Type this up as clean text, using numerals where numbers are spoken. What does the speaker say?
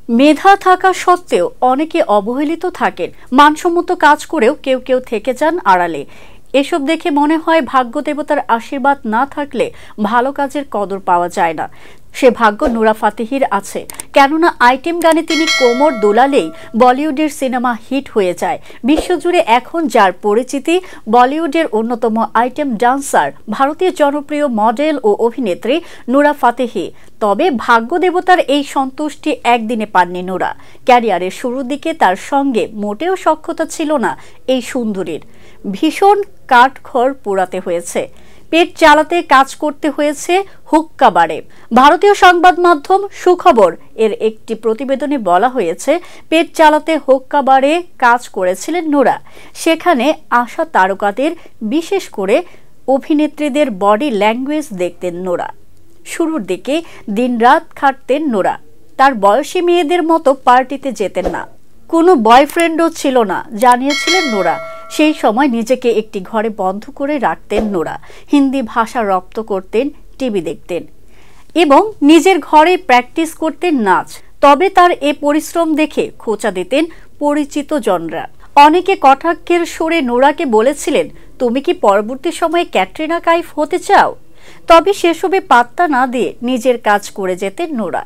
মেধা থাকা সত্ত্বেও অনেকে অবহেলিত থাকেন। মানসম্মত কাজ করেও কেউ কেউ থেকে যান আড়ালে। এসব দেখে মনে হয় ভাগ্য দেবতার আশীর্বাদ না থাকলে ভালো কাজের কদর পাওয়া যায় না। সে ভাগ্য নুরা ফাতেহির আছে, কেননা আইটেম গানে তিনি কোমর দোলালেই বলিউডের সিনেমা হিট হয়ে যায়। বিশ্বজুড়ে এখন যার পরিচিতি, বলিউডের অন্যতম আইটেম ডান্সার, ভারতীয় জনপ্রিয় মডেল ও অভিনেত্রী নুরা ফাতেহি। তবে ভাগ্য দেবতার এই সন্তুষ্টি একদিনে পাননি নুরা। ক্যারিয়ারের শুরুর দিকে তার সঙ্গে মোটেও সখ্যতা ছিল না এই সুন্দরীর। ভীষণ কাঠখড় পোড়াতে হয়েছে, পেট চালাতে কাজ করতে হয়েছে হুক্কা বারে। ভারতীয় সংবাদ মাধ্যম সুখবর এর একটি প্রতিবেদনে বলা হয়েছে, পেট চালাতে হুক্কা বারে কাজ করেছিলেন নুরা। সেখানে আসা তারকাদের, বিশেষ করে অভিনেত্রীদের বডি ল্যাঙ্গুয়েজ দেখতেন নুরা। শুরুর দিকে দিনরাত খাটতেন নুরা। তার বয়সী মেয়েদের মতো পার্টিতে যেতেন না, কোনো বয়ফ্রেন্ডও ছিল না, জানিয়েছিলেন নুরা। সেই সময় নিজেকে একটি ঘরে বন্ধ করে রাখতেন নুরা। হিন্দি ভাষা রপ্ত করতেন, টিভি দেখতেন এবং নিজের ঘরে প্র্যাকটিস করতেন নাচ। তবে তার এ পরিশ্রম দেখে খোঁচা দিতেন পরিচিত জনরা। অনেকে কটাক্ষের সুরে নুরাকে বলেছিলেন, তুমি কি পরবর্তী সময়ে ক্যাটরিনা কাইফ হতে চাও? তবে সেসবে পাত্তা না দিয়ে নিজের কাজ করে যেতেন নুরা।